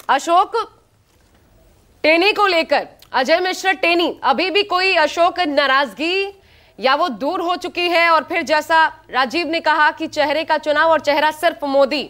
अशोक टेनी को लेकर, अजय मिश्रा टेनी, अभी भी कोई अशोक नाराजगी या वो दूर हो चुकी है? और फिर जैसा राजीव ने कहा कि चेहरे का चुनाव और चेहरा सिर्फ मोदी।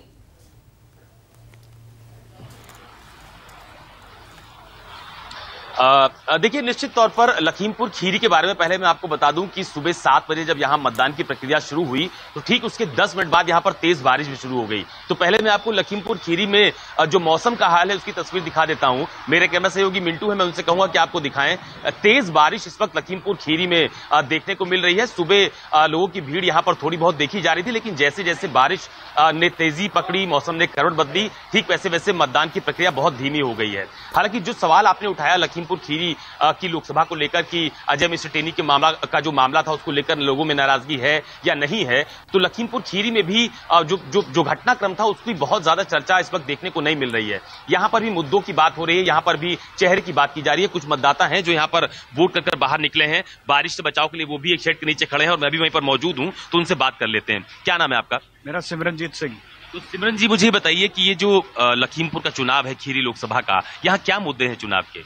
देखिए, निश्चित तौर पर लखीमपुर खीरी के बारे में पहले मैं आपको बता दूं कि सुबह 7 बजे जब यहां मतदान की प्रक्रिया शुरू हुई तो ठीक उसके 10 मिनट बाद यहां पर तेज बारिश भी शुरू हो गई। तो पहले मैं आपको लखीमपुर खीरी में जो मौसम का हाल है उसकी तस्वीर दिखा देता हूं। मेरे कैमरा सहयोगी मिंटू है, मैं उनसे कहूंगा कि आपको दिखाएं। तेज बारिश इस वक्त लखीमपुर खीरी में देखने को मिल रही है। सुबह लोगों की भीड़ यहां पर थोड़ी बहुत देखी जा रही थी, लेकिन जैसे जैसे बारिश ने तेजी पकड़ी, मौसम ने करवट बदली, ठीक वैसे वैसे मतदान की प्रक्रिया बहुत धीमी हो गई है। हालांकि जो सवाल आपने उठाया लखीमपुर खीरी की लोकसभा को लेकर कि अजय मिश्रा टेनी के जो मामला था उसको लेकर लोगों में नाराजगी है या नहीं है, तो लखीमपुर खीरी में भी जो घटनाक्रम था उसकी बहुत ज्यादा चर्चा इस वक्त देखने को नहीं मिल रही है। यहां पर भी मुद्दों की बात हो रही है, यहां पर भी चेहरे की बात की जा रही है। कुछ मतदाता हैं जो यहां पर वोट कर बाहर निकले हैं बारिश से बचाव के लिए, वो भी एक शेड के नीचे खड़े हैं और मैं भी वहीं पर मौजूद हूं, तो उनसे बात कर लेते हैं। क्या नाम है आपका? मेरा सिमरनजीत सिंह। तो सिमरन जी, मुझे बताइए कि ये जो लखीमपुर का चुनाव है खीरी लोकसभा का, यहाँ क्या मुद्दे हैं चुनाव के?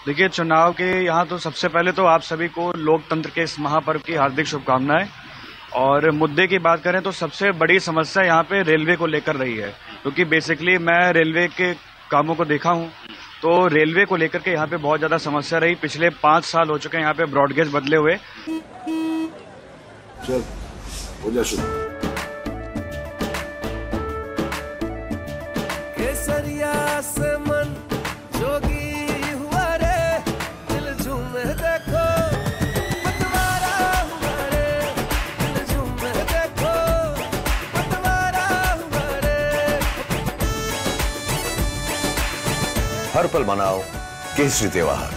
देखिए, चुनाव के यहाँ तो सबसे पहले तो आप सभी को लोकतंत्र के इस महापर्व की हार्दिक शुभकामनाएं। और मुद्दे की बात करें तो सबसे बड़ी समस्या यहाँ पे रेलवे को लेकर रही है, क्योंकि बेसिकली मैं रेलवे के कामों को देखा हूँ, तो रेलवे को लेकर के यहाँ पे बहुत ज्यादा समस्या रही। पिछले 5 साल हो चुके हैं यहाँ पे ब्रॉडगेज बदले हुए। चल, हो जा शुरू। हर पल मनाओ केसरी त्योहार।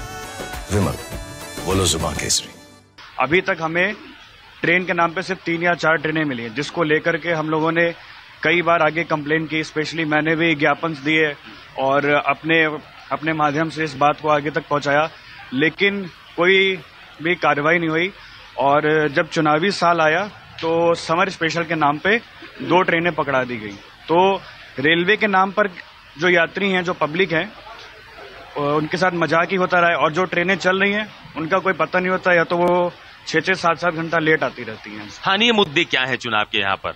विमल, बोलो जुबान केसरी। अभी तक हमें ट्रेन के नाम पे सिर्फ 3 या 4 ट्रेनें मिली हैं, जिसको लेकर के हम लोगों ने कई बार आगे कंप्लेन की। स्पेशली मैंने भी ज्ञापन दिए और अपने माध्यम से इस बात को आगे तक पहुंचाया, लेकिन कोई भी कार्रवाई नहीं हुई। और जब चुनावी साल आया तो समर स्पेशल के नाम पे 2 ट्रेनें पकड़ा दी गई। तो रेलवे के नाम पर जो यात्री हैं, जो पब्लिक है, उनके साथ मजाक ही होता रहा है। और जो ट्रेनें चल रही हैं उनका कोई पता नहीं होता, या तो वो 6-6, 7-7 घंटा लेट आती रहती हैं। स्थानीय मुद्दे क्या है चुनाव के यहाँ पर?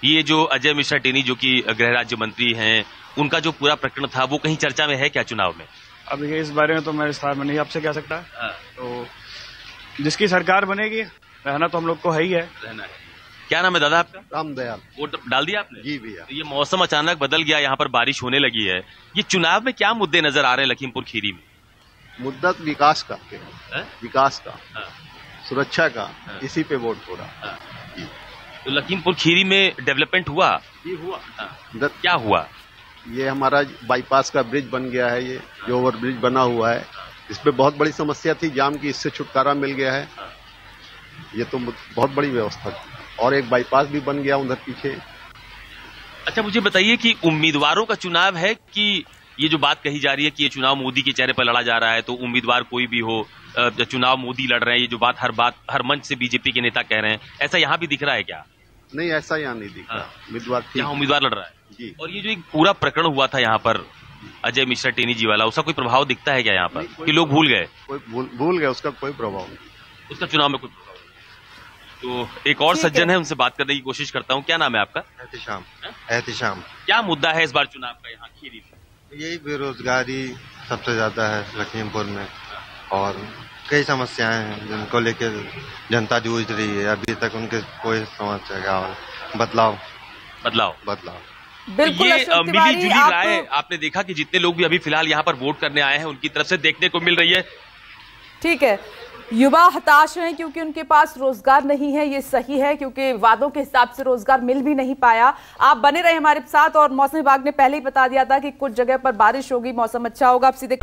ये जो अजय मिश्रा टेनी जो कि गृह राज्य मंत्री हैं, उनका जो पूरा प्रकरण था वो कहीं चर्चा में है क्या चुनाव में? अब ये इस बारे में तो मैं विस्तार में नहीं आपसे कह सकता। तो जिसकी सरकार बनेगी, रहना तो हम लोग को है ही है। रहना है। क्या नाम है दादा आपका? रामदयाल। वोट डाल दिया आपने? जी भैया। तो ये मौसम अचानक बदल गया, यहाँ पर बारिश होने लगी है, ये चुनाव में क्या मुद्दे नजर आ रहे हैं लखीमपुर खीरी में? मुद्दा विकास का, विकास का, सुरक्षा का, इसी पे वोट हो रहा। तो लखीमपुर खीरी में डेवलपमेंट हुआ? जी हुआ। क्या हुआ? ये हमारा बाईपास का ब्रिज बन गया है, ये जो ओवर ब्रिज बना हुआ है, इस पे बहुत बड़ी समस्या थी जाम की, इससे छुटकारा मिल गया है। ये तो बहुत बड़ी व्यवस्था थी। और एक बाईपास भी बन गया उधर पीछे। अच्छा, मुझे बताइए कि उम्मीदवारों का चुनाव है कि ये जो बात कही जा रही है कि ये चुनाव मोदी के चेहरे पर लड़ा जा रहा है, तो उम्मीदवार कोई भी हो, चुनाव मोदी लड़ रहे हैं, ये जो बात हर मंच से बीजेपी के नेता कह रहे हैं, ऐसा यहाँ भी दिख रहा है क्या? नहीं, ऐसा यहाँ नहीं दिख रहा। उम्मीदवार यहाँ उम्मीदवार लड़ रहा है जी। और ये जो एक पूरा प्रकरण हुआ था यहाँ पर अजय मिश्रा टेनी जी वाला, उसका कोई प्रभाव दिखता है क्या यहाँ पर कि लोग भूल गए? कोई भूल गए, उसका कोई प्रभाव नहीं, उसका चुनाव में कोई प्रभाव। तो एक और सज्जन है, उनसे बात करने की कोशिश करता हूँ। क्या नाम है आपका? एहतिशाम। एहतिशाम। क्या मुद्दा है इस बार चुनाव का यहाँ खीरी में? यही बेरोजगारी सबसे ज्यादा है लखीमपुर में, और कई समस्याएं हैं जिनको लेकर जनता जूझ रही है। अभी तक उनके कोई समस्या का बदलाव। बिल्कुल। ये मिली जुली राय आपने देखा कि जितने लोग भी अभी फिलहाल यहाँ पर वोट करने आए हैं उनकी तरफ से देखने को मिल रही है। ठीक है, युवा हताश हैं क्योंकि उनके पास रोजगार नहीं है, ये सही है, क्योंकि वादों के हिसाब से रोजगार मिल भी नहीं पाया। आप बने रहे हमारे साथ। और मौसम विभाग ने पहले ही बता दिया था कि कुछ जगह पर बारिश होगी, मौसम अच्छा होगा। अब सीधे